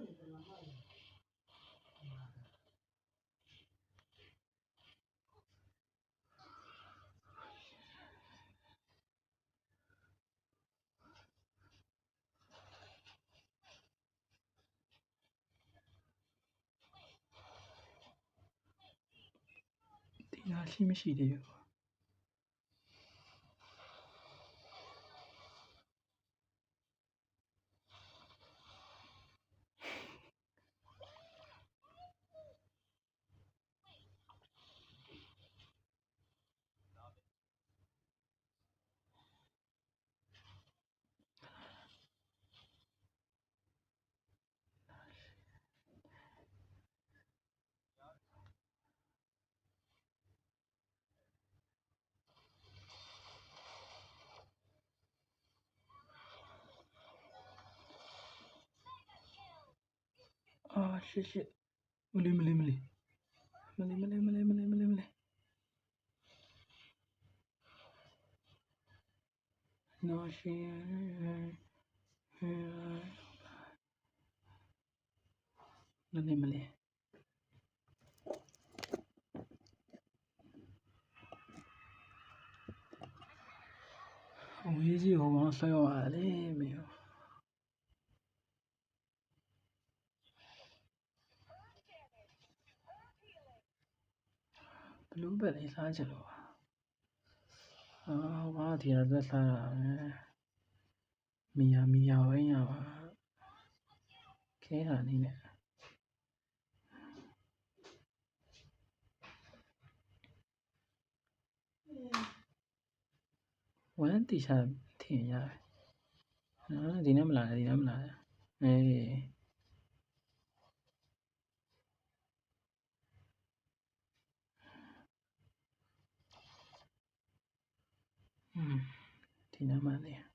တရားရှိမရှိသေးဘူး啊shit မလေးနော်ရှင်မလေး我已经好想玩了没有bluebell လေးစားချင်လို့ဘာထင်ရသက်စားတာမီယာဝင်းရပါခဲတာနေနဲ့ဝမ်းတီချာထင်ရတယ်ဒီနေ့မလာအေးဒီနေ့မှလည်း